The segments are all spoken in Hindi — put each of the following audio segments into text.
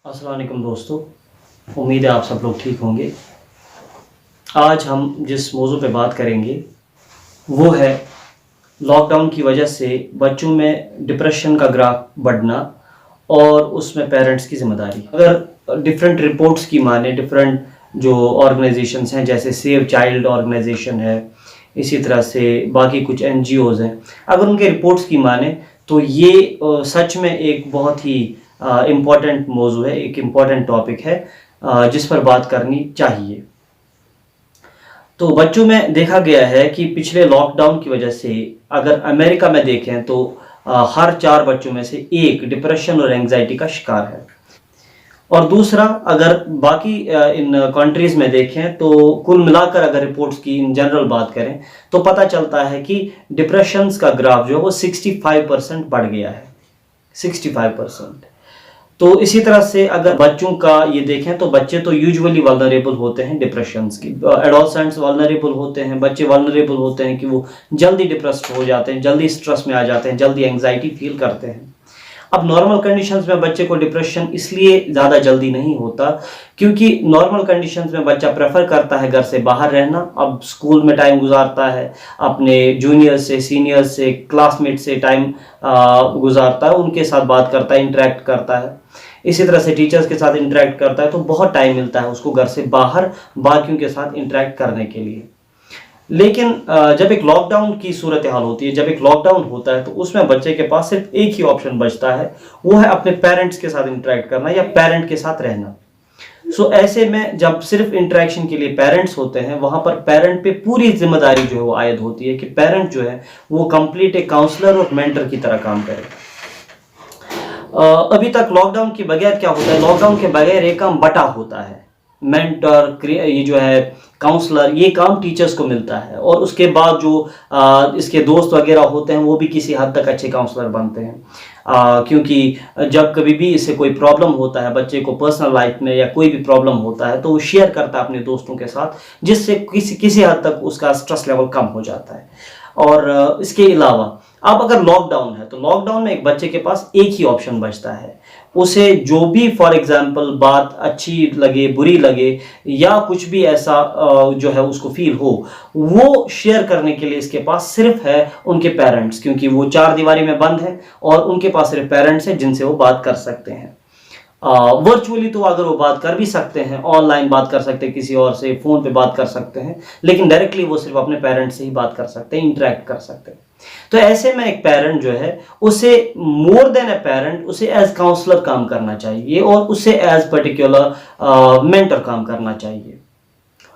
अस्सलाम वालेकुम दोस्तों, उम्मीद है आप सब लोग ठीक होंगे। आज हम जिस मौजू पे बात करेंगे वो है लॉकडाउन की वजह से बच्चों में डिप्रेशन का ग्राफ बढ़ना और उसमें पेरेंट्स की ज़िम्मेदारी। अगर डिफरेंट रिपोर्ट्स की माने, डिफरेंट जो ऑर्गेनाइजेशंस हैं जैसे सेव चाइल्ड ऑर्गेनाइजेशन है, इसी तरह से बाकी कुछ एनजीओज़ हैं, अगर उनके रिपोर्ट्स की माने तो ये सच में एक बहुत ही इम्पॉर्टेंट मौजू है, एक इम्पॉर्टेंट टॉपिक है जिस पर बात करनी चाहिए। तो बच्चों में देखा गया है कि पिछले लॉकडाउन की वजह से अगर अमेरिका में देखें तो हर 4 बच्चों में से एक डिप्रेशन और एंजाइटी का शिकार है। और दूसरा, अगर बाकी इन कंट्रीज़ में देखें तो कुल मिलाकर अगर रिपोर्ट्स की इन जनरल बात करें तो पता चलता है कि डिप्रेशंस का ग्राफ जो है वो 65% बढ़ गया है, 65%। तो इसी तरह से अगर बच्चों का ये देखें तो बच्चे तो यूजुअली वल्नरेबल होते हैं डिप्रेशंस की, एडोलसेंट्स वल्नरेबल होते हैं, बच्चे वल्नरेबल होते हैं कि वो जल्दी डिप्रेस्ड हो जाते हैं, जल्दी स्ट्रेस में आ जाते हैं, जल्दी एंजाइटी फील करते हैं। अब नॉर्मल कंडीशंस में बच्चे को डिप्रेशन इसलिए ज़्यादा जल्दी नहीं होता क्योंकि नॉर्मल कंडीशंस में बच्चा प्रेफर करता है घर से बाहर रहना। अब स्कूल में टाइम गुजारता है, अपने जूनियर्स से, सीनियर्स से, क्लासमेट से टाइम गुजारता है, उनके साथ बात करता है, इंटरेक्ट करता है, इसी तरह से टीचर्स के साथ इंटरेक्ट करता है। तो बहुत टाइम मिलता है उसको घर से बाहर बाकियों के साथ इंटरेक्ट करने के लिए। लेकिन जब एक लॉकडाउन की सूरत हाल होती है, जब एक लॉकडाउन होता है तो उसमें बच्चे के पास सिर्फ एक ही ऑप्शन बचता है, वो है अपने पेरेंट्स के साथ इंटरेक्ट करना या पेरेंट के साथ रहना। सो ऐसे में जब सिर्फ इंटरेक्शन के लिए पेरेंट्स होते हैं, वहां पर पेरेंट पे पूरी जिम्मेदारी जो है वो आयद होती है कि पेरेंट जो है वो कंप्लीट एक काउंसलर और मेंटर की तरह काम करे। अभी तक लॉकडाउन के बगैर क्या होता है, लॉकडाउन के बगैर एक काम बटा होता है, मेंटर, ये जो है काउंसलर, ये काम टीचर्स को मिलता है और उसके बाद जो इसके दोस्त वगैरह होते हैं वो भी किसी हद तक अच्छे काउंसलर बनते हैं, क्योंकि जब कभी भी इससे कोई प्रॉब्लम होता है बच्चे को पर्सनल लाइफ में या कोई भी प्रॉब्लम होता है तो वो शेयर करता है अपने दोस्तों के साथ, जिससे किसी हद तक उसका स्ट्रेस लेवल कम हो जाता है। और इसके अलावा अब अगर लॉकडाउन है तो लॉकडाउन में एक बच्चे के पास एक ही ऑप्शन बचता है, उसे जो भी फॉर एग्जांपल बात अच्छी लगे, बुरी लगे या कुछ भी ऐसा जो है उसको फील हो, वो शेयर करने के लिए इसके पास सिर्फ है उनके पेरेंट्स, क्योंकि वो 4 दीवारी में बंद है और उनके पास सिर्फ पेरेंट्स हैं जिनसे वो बात कर सकते हैं। वर्चुअली तो अगर वो बात कर भी सकते हैं, ऑनलाइन बात कर सकते हैं, किसी और से फ़ोन पे बात कर सकते हैं, लेकिन डायरेक्टली वो सिर्फ अपने पेरेंट्स से ही बात कर सकते हैं, इंटरेक्ट कर सकते हैं। तो ऐसे में एक पेरेंट जो है उसे मोर देन ए पेरेंट, उसे एज काउंसलर काम करना चाहिए और उसे एज पर्टिकुलर मेंटर काम करना चाहिए।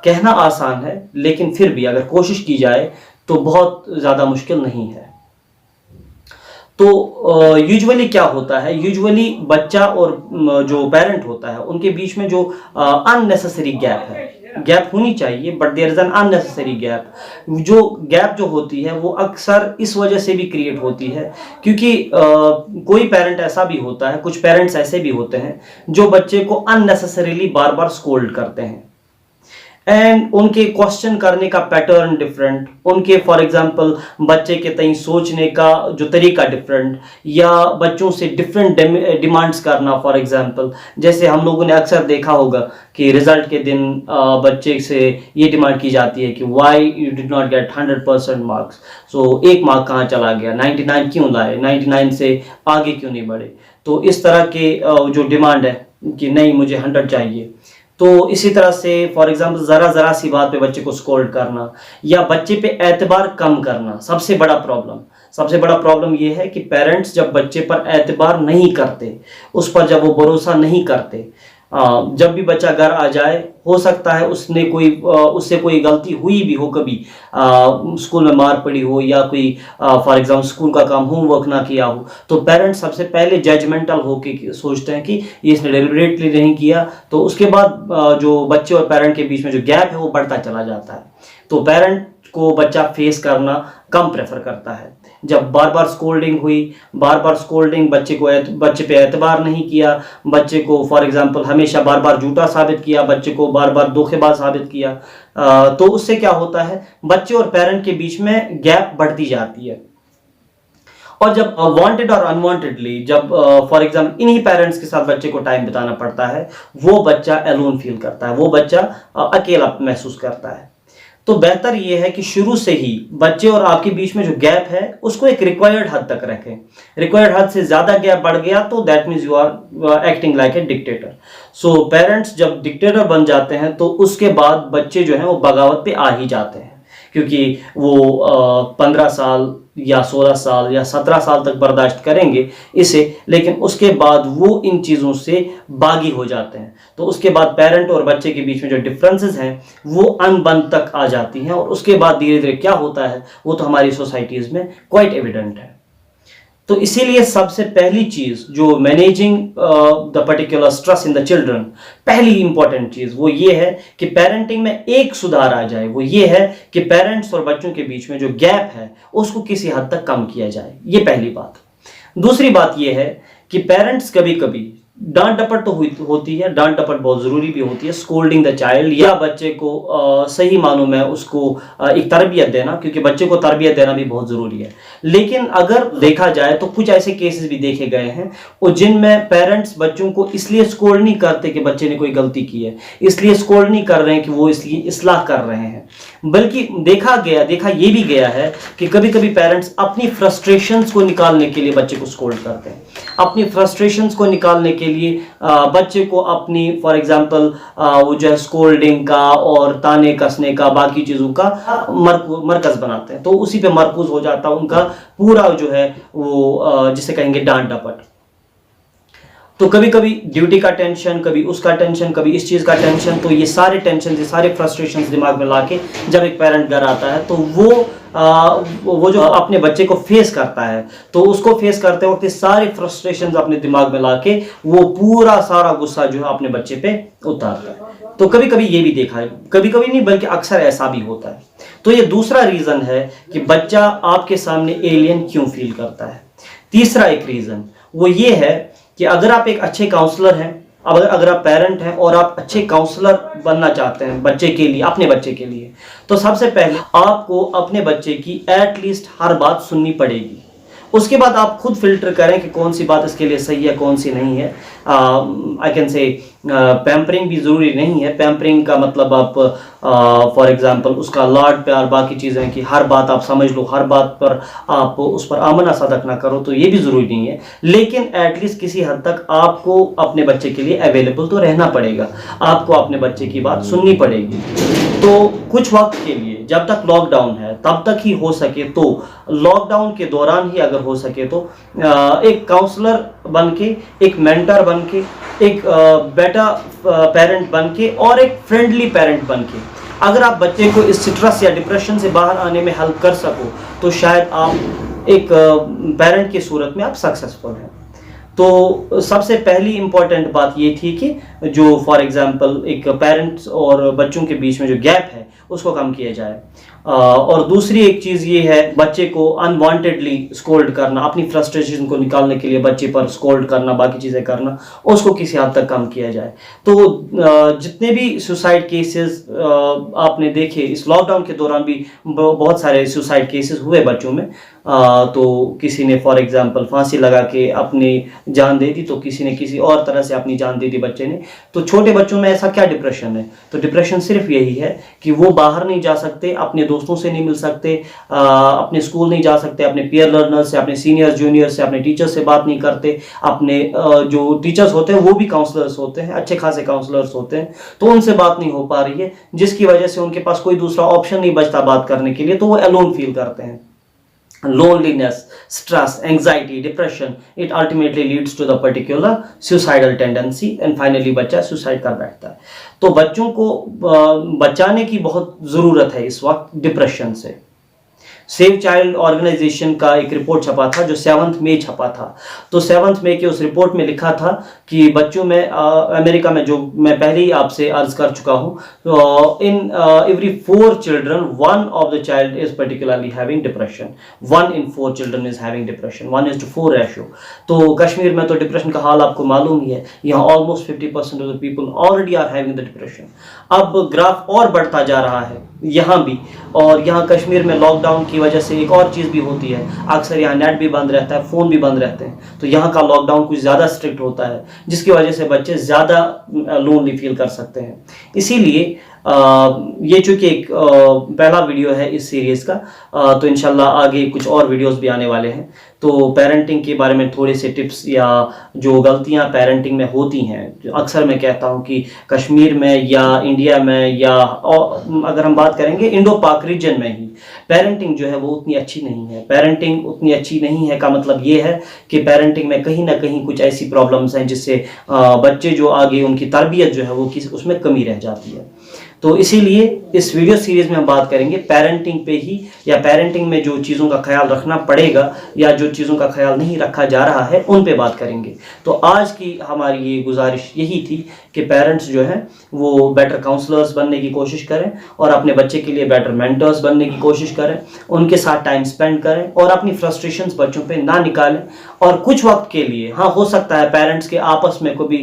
कहना आसान है लेकिन फिर भी अगर कोशिश की जाए तो बहुत ज़्यादा मुश्किल नहीं है। तो यूजुअली क्या होता है, यूजुअली बच्चा और जो पेरेंट होता है उनके बीच में जो अननेसेसरी गैप है, गैप होनी चाहिए but there is an unnecessary gap. जो गैप जो होती है वो अक्सर इस वजह से भी क्रिएट होती है क्योंकि कोई पेरेंट ऐसा भी होता है, कुछ पेरेंट्स ऐसे भी होते हैं जो बच्चे को अननेसेसरीली बार बार स्कोल्ड करते हैं एंड उनके क्वेश्चन करने का पैटर्न डिफरेंट, उनके फॉर एग्जांपल बच्चे के तई सोचने का जो तरीका डिफरेंट, या बच्चों से डिफरेंट डिमांड्स करना। फॉर एग्जांपल जैसे हम लोगों ने अक्सर देखा होगा कि रिजल्ट के दिन बच्चे से ये डिमांड की जाती है कि why you did not gate 100% marks, so 1 mark कहाँ चला गया, 99 क्यों लाए, 99 से आगे क्यों नहीं बढ़े। तो इस तरह के जो डिमांड है कि नहीं मुझे 100 चाहिए। तो इसी तरह से फॉर एग्जांपल ज़रा सी बात पे बच्चे को स्कोल्ड करना या बच्चे पे एतबार कम करना। सबसे बड़ा प्रॉब्लम ये है कि पेरेंट्स जब बच्चे पर एतबार नहीं करते, उस पर जब वो भरोसा नहीं करते, जब भी बच्चा घर आ जाए, हो सकता है उससे कोई गलती हुई भी हो, कभी स्कूल में मार पड़ी हो या कोई फॉर एग्जाम्पल स्कूल का काम होमवर्क ना किया हो, तो पेरेंट्स सबसे पहले जजमेंटल होके सोचते हैं कि ये इसने डेलिबरेटली नहीं किया। तो उसके बाद जो बच्चे और पेरेंट के बीच में जो गैप है वो बढ़ता चला जाता है। तो पेरेंट को बच्चा फेस करना कम प्रेफर करता है। जब बार बार स्कोल्डिंग बच्चे पे एतबार नहीं किया, बच्चे को फॉर एग्जांपल हमेशा बार बार झूठा साबित किया, बच्चे को बार बार धोखेबाज साबित किया, तो उससे क्या होता है, बच्चे और पेरेंट के बीच में गैप बढ़ती जाती है। और जब वांटेड और अनवांटेडली जब फॉर एग्जाम्पल इन्हीं पेरेंट्स के साथ बच्चे को टाइम बिताना पड़ता है, वो बच्चा एलोन फील करता है, वो बच्चा अकेला महसूस करता है। तो बेहतर ये है कि शुरू से ही बच्चे और आपके बीच में जो गैप है उसको एक रिक्वायर्ड हद तक रखें। रिक्वायर्ड हद से ज़्यादा गैप बढ़ गया तो that means you are acting like a dictator. So parents जब डिक्टेटर बन जाते हैं तो उसके बाद बच्चे जो हैं वो बगावत पे आ ही जाते हैं, क्योंकि वो 15 साल या 16 साल या 17 साल तक बर्दाश्त करेंगे इसे, लेकिन उसके बाद वो इन चीज़ों से बागी हो जाते हैं। तो उसके बाद पेरेंट और बच्चे के बीच में जो डिफरेंसेस हैं वो अनबन तक आ जाती हैं, और उसके बाद धीरे धीरे क्या होता है वो तो हमारी सोसाइटीज़ में क्वाइट एविडेंट है। तो इसीलिए सबसे पहली चीज़ जो managing the particular stress in the children, पहली इंपॉर्टेंट चीज़ वो ये है कि पेरेंटिंग में एक सुधार आ जाए। वो ये है कि पेरेंट्स और बच्चों के बीच में जो गैप है उसको किसी हद तक कम किया जाए, ये पहली बात। दूसरी बात ये है कि पेरेंट्स कभी कभी डांट डपट तो होती है, डांट डपट बहुत ज़रूरी भी होती है, स्कोल्डिंग द चाइल्ड, या बच्चे को सही मानों में उसको एक तरबियत देना, क्योंकि बच्चे को तरबियत देना भी बहुत ज़रूरी है। लेकिन अगर देखा जाए तो कुछ ऐसे केसेस भी देखे गए हैं और जिनमें पेरेंट्स बच्चों को इसलिए स्कोल्ड नहीं करते कि बच्चे ने कोई गलती की है, इसलिए स्कोल्ड नहीं कर रहे हैं कि वो इसलिए इस्लाह कर रहे हैं, बल्कि देखा ये भी गया है कि कभी कभी पेरेंट्स अपनी फ्रस्ट्रेशंस को निकालने के लिए बच्चे को स्कोल्ड करते हैं। अपनी फ्रस्ट्रेशंस को निकालने के लिए बच्चे को अपनी फॉर एग्जांपल वो जो है स्कोल्डिंग का और ताने कसने का बाकी चीज़ों का मरकज बनाते हैं, तो उसी पे मरकूज हो जाता है उनका पूरा जो है वो जिसे कहेंगे डांट डपट। तो कभी कभी ड्यूटी का टेंशन, कभी उसका टेंशन, कभी इस चीज़ का टेंशन, तो ये सारे टेंशन, ये सारे फ्रस्ट्रेशंस दिमाग में लाके जब एक पेरेंट घर आता है तो वो जो अपने बच्चे को फेस करता है, तो उसको फेस करते वक्त सारे फ्रस्ट्रेशंस अपने दिमाग में लाके वो पूरा सारा गुस्सा जो है अपने बच्चे पे उतारता है। तो कभी कभी ये भी देखा है, कभी कभी नहीं बल्कि अक्सर ऐसा भी होता है। तो ये दूसरा रीज़न है कि बच्चा आपके सामने एलियन क्यों फील करता है। तीसरा एक रीज़न वो ये है कि अगर आप एक अच्छे काउंसलर हैं, अगर आप पेरेंट हैं और आप अच्छे काउंसलर बनना चाहते हैं बच्चे के लिए, अपने बच्चे के लिए, तो सबसे पहले आपको अपने बच्चे की एटलीस्ट हर बात सुननी पड़ेगी। उसके बाद आप खुद फिल्टर करें कि कौन सी बात इसके लिए सही है, कौन सी नहीं है। आई कैन से पैम्परिंग भी ज़रूरी नहीं है। पैम्परिंग का मतलब आप फॉर एग्जांपल उसका लाड प्यार बाकी चीज़ें कि हर बात आप समझ लो, हर बात पर आप उस पर आमना सादक ना करो, तो ये भी ज़रूरी नहीं है। लेकिन एटलीस्ट किसी हद तक आपको अपने बच्चे के लिए अवेलेबल तो रहना पड़ेगा, आपको अपने बच्चे की बात सुननी पड़ेगी। तो कुछ वक्त के लिए जब तक लॉकडाउन है तब तक ही हो सके तो, लॉकडाउन के दौरान ही अगर हो सके तो एक काउंसलर बन के, एक मेंटर बन के, एक बेटा पेरेंट बन के और एक फ्रेंडली पेरेंट बन के अगर आप बच्चे को इस स्ट्रेस या डिप्रेशन से बाहर आने में हेल्प कर सको तो शायद आप एक पेरेंट की सूरत में आप सक्सेसफुल हैं। तो सबसे पहली इंपॉर्टेंट बात ये थी कि जो फॉर एग्जांपल एक पेरेंट्स और बच्चों के बीच में जो गैप है उसको कम किया जाए। और दूसरी एक चीज़ ये है बच्चे को अनवांटेडली स्कोल्ड करना, अपनी फ्रस्ट्रेशन को निकालने के लिए बच्चे पर स्कोल्ड करना, बाकी चीज़ें करना, उसको किसी हद तक कम किया जाए। तो जितने भी सुसाइड केसेस आपने देखे इस लॉकडाउन के दौरान भी बहुत सारे सुसाइड केसेस हुए बच्चों में। तो किसी ने फॉर एग्जांपल फांसी लगा के अपनी जान दे दी, तो किसी ने किसी और तरह से अपनी जान दे दी बच्चे ने। तो छोटे बच्चों में ऐसा क्या डिप्रेशन है? तो डिप्रेशन सिर्फ यही है कि वो बाहर नहीं जा सकते, अपने दोस्तों से नहीं मिल सकते, अपने स्कूल नहीं जा सकते, अपने पीयर लर्नर से, अपने सीनियर्स जूनियर से, अपने टीचर से बात नहीं करते। अपने जो टीचर्स होते हैं वो भी काउंसलर्स होते हैं, अच्छे खासे काउंसलर्स होते हैं, तो उनसे बात नहीं हो पा रही है, जिसकी वजह से उनके पास कोई दूसरा ऑप्शन नहीं बचता बात करने के लिए, तो वो अलोन फील करते हैं। Loneliness, stress, anxiety, depression, it ultimately leads to the particular suicidal tendency and finally बच्चा सुसाइड कर बैठता है। तो बच्चों को बचाने की बहुत ज़रूरत है इस वक्त डिप्रेशन से। सेव चाइल्ड ऑर्गेनाइजेशन का एक रिपोर्ट छपा था जो 7 मई छपा था। तो 7 मई के उस रिपोर्ट में लिखा था कि बच्चों में अमेरिका में, जो मैं पहले ही आपसे अर्ज कर चुका हूँ, तो in every 4 children 1 of the child is particularly having depression. 1 in 4 children is having depression, 1:4 ratio. तो कश्मीर में तो डिप्रेशन का हाल आपको मालूम ही है, यहाँ almost 50% of the people already are having the depression. अब ग्राफ और बढ़ता जा रहा है, यहाँ भी। और यहाँ कश्मीर में लॉकडाउन की वजह से एक और चीज़ भी होती है, अक्सर यहाँ नेट भी बंद रहता है, फ़ोन भी बंद रहते हैं, तो यहाँ का लॉकडाउन कुछ ज़्यादा स्ट्रिक्ट होता है, जिसकी वजह से बच्चे ज़्यादा लोनली फील कर सकते हैं। इसीलिए ये चूँकि एक पहला वीडियो है इस सीरीज़ का, तो इंशाल्लाह आगे कुछ और वीडियोस भी आने वाले हैं। तो पेरेंटिंग के बारे में थोड़े से टिप्स या जो गलतियां पेरेंटिंग में होती हैं, अक्सर मैं कहता हूं कि कश्मीर में या इंडिया में या अगर हम बात करेंगे इंडो पाक रीजन में ही पेरेंटिंग जो है वो उतनी अच्छी नहीं है। पेरेंटिंग उतनी अच्छी नहीं है का मतलब ये है कि पेरेंटिंग में कहीं ना कहीं कुछ ऐसी प्रॉब्लम्स हैं जिससे बच्चे जो आगे उनकी तरबियत जो है वो उसमें कमी रह जाती है। तो इसीलिए इस वीडियो सीरीज में हम बात करेंगे पेरेंटिंग पे ही, या पेरेंटिंग में जो चीज़ों का ख्याल रखना पड़ेगा या जो चीज़ों का ख्याल नहीं रखा जा रहा है उन पे बात करेंगे। तो आज की हमारी ये गुजारिश यही थी कि पेरेंट्स जो हैं वो बेटर काउंसलर्स बनने की कोशिश करें और अपने बच्चे के लिए बेटर मेंटर्स बनने की कोशिश करें, उनके साथ टाइम स्पेंड करें और अपनी फ्रस्ट्रेशंस बच्चों पे ना निकालें। और कुछ वक्त के लिए, हाँ हो सकता है पेरेंट्स के आपस में कोई भी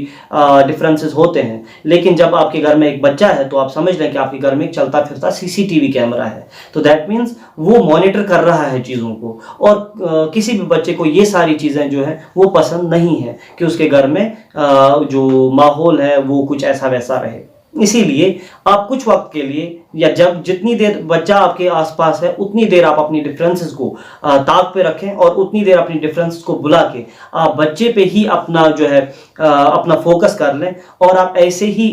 डिफरेंसेस होते हैं, लेकिन जब आपके घर में एक बच्चा है तो आप समझ लें कि आपके घर में एक चलता फिरता सीसीटीवी कैमरा है, तो दैट मीन्स वो मॉनिटर कर रहा है चीज़ों को। और किसी भी बच्चे को ये सारी चीज़ें जो हैं वो पसंद नहीं है कि उसके घर में जो माहौल है वो कुछ ऐसा वैसा रहे। इसीलिए आप कुछ वक्त के लिए, या जब जितनी देर बच्चा आपके आसपास है उतनी देर आप अपनी डिफरेंसेस को ताक पे रखें और उतनी देर अपनी डिफरेंसेस को बुला के आप बच्चे पे ही अपना जो है अपना फोकस कर लें। और आप ऐसे ही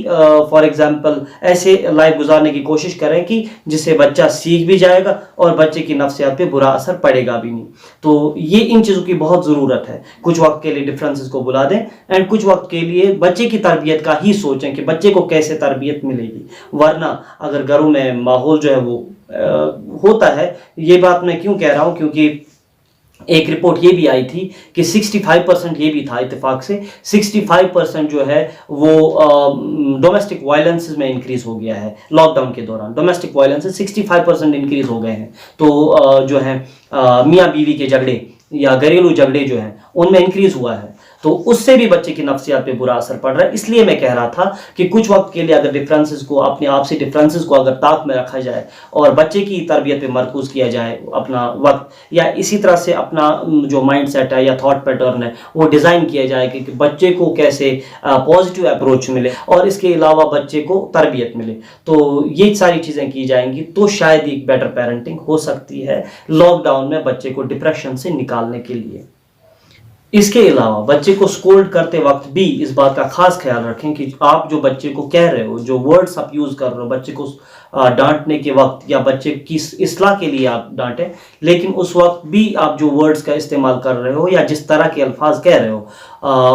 फॉर एग्जांपल ऐसे लाइफ गुजारने की कोशिश करें कि जिससे बच्चा सीख भी जाएगा और बच्चे की नफ्सियात पे बुरा असर पड़ेगा भी नहीं। तो ये इन चीज़ों की बहुत ज़रूरत है। कुछ वक्त के लिए डिफरेंसेस को बुला दें एंड कुछ वक्त के लिए बच्चे की तरबियत का ही सोचें कि बच्चे को कैसे तरबियत मिलेगी। वरना अगर घरों में माहौल जो है वो होता है, ये बात मैं क्यों कह रहा हूँ, क्योंकि एक रिपोर्ट ये भी आई थी कि 65% ये भी था इत्तेफाक से 65% जो है वो डोमेस्टिक वायलेंसेस में इंक्रीज हो गया है। लॉकडाउन के दौरान डोमेस्टिक वायलेंसेस 65% इंक्रीज हो गए हैं। तो जो है मियाँ बीवी के झगड़े या घरेलू झगड़े जो हैं उनमें इंक्रीज हुआ है, तो उससे भी बच्चे की नफ्सियात पे बुरा असर पड़ रहा है। इसलिए मैं कह रहा था कि कुछ वक्त के लिए अगर डिफरेंसेस को, अपने आप से डिफरेंसेस को अगर ताक में रखा जाए और बच्चे की तरबियत पे मरकूज किया जाए अपना वक्त, या इसी तरह से अपना जो माइंड सेट है या थॉट पैटर्न है वो डिज़ाइन किया जाए कि बच्चे को कैसे पॉजिटिव अप्रोच मिले और इसके अलावा बच्चे को तरबियत मिले, तो ये सारी चीज़ें की जाएंगी तो शायद एक बेटर पेरेंटिंग हो सकती है लॉकडाउन में बच्चे को डिप्रेशन से निकालने के लिए। इसके अलावा बच्चे को स्कोल्ड करते वक्त भी इस बात का खास ख्याल रखें कि आप जो बच्चे को कह रहे हो, जो वर्ड्स आप यूज़ कर रहे हो बच्चे को डांटने के वक्त या बच्चे की इस्लाह के लिए आप डांटें, लेकिन उस वक्त भी आप जो वर्ड्स का इस्तेमाल कर रहे हो या जिस तरह के अल्फाज कह रहे हो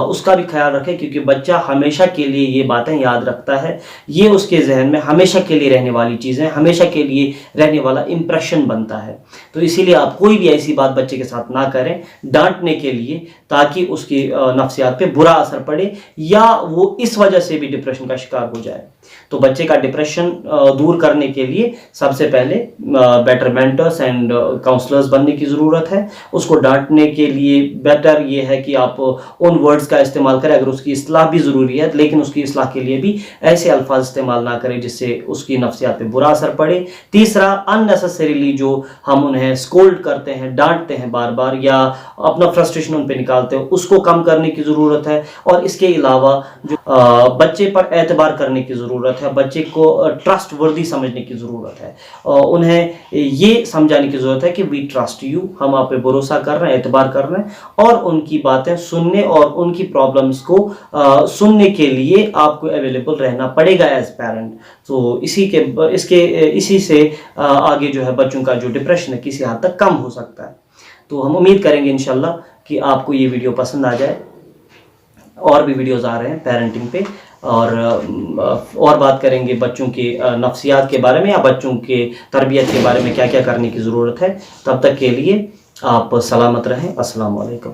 उसका भी ख्याल रखें, क्योंकि बच्चा हमेशा के लिए ये बातें याद रखता है। ये उसके जहन में हमेशा के लिए रहने वाली चीज़ें, हमेशा के लिए रहने वाला इम्प्रेशन बनता है। तो इसीलिए आप कोई भी ऐसी बात बच्चे के साथ ना करें डांटने के लिए, ताकि उसकी नफ्सियात पे बुरा असर पड़े या वो इस वजह से भी डिप्रेशन का शिकार हो जाए। तो बच्चे का डिप्रेशन दूर करने के लिए सबसे पहले बेटर मेंटर्स एंड काउंसलर्स बनने की ज़रूरत है। उसको डांटने के लिए बेटर ये है कि आप उन वर्ड्स का इस्तेमाल करें, अगर उसकी इस्लाह भी ज़रूरी है, लेकिन उसकी इस्लाह के लिए भी ऐसे अल्फाज इस्तेमाल ना करें जिससे उसकी नफ्सियात पे बुरा असर पड़े। तीसरा, अननेसेसरीली जो हम उन्हें स्कोल्ड करते हैं, डांटते हैं बार बार या अपना फ्रस्ट्रेशन उन पर निकालते हो, उसको कम करने की ज़रूरत है। और इसके अलावा जो बच्चे पर एतबार करने की ज़रूरत है, बच्चे को ट्रस्ट वर्दी समझने की ज़रूरत है, उन्हें ये समझाने की ज़रूरत है कि वी ट्रस्ट यू, हम आप पे भरोसा कर रहे हैं, एतबार कर रहे हैं और उनकी बातें सुनने और उनकी प्रॉब्लम्स को सुनने के लिए आपको अवेलेबल रहना पड़ेगा एज पेरेंट। तो इसी से आगे जो है बच्चों का जो डिप्रेशन है किसी हद तक कम हो सकता है। तो हम उम्मीद करेंगे इंशाल्लाह कि आपको ये वीडियो पसंद आ जाए। और भी वीडियोस आ रहे हैं पेरेंटिंग पे और बात करेंगे बच्चों के नफ्सियात के बारे में या बच्चों के तरबियत के बारे में क्या क्या करने की ज़रूरत है। तब तक के लिए आप सलामत रहें। अस्सलाम वालेकुम।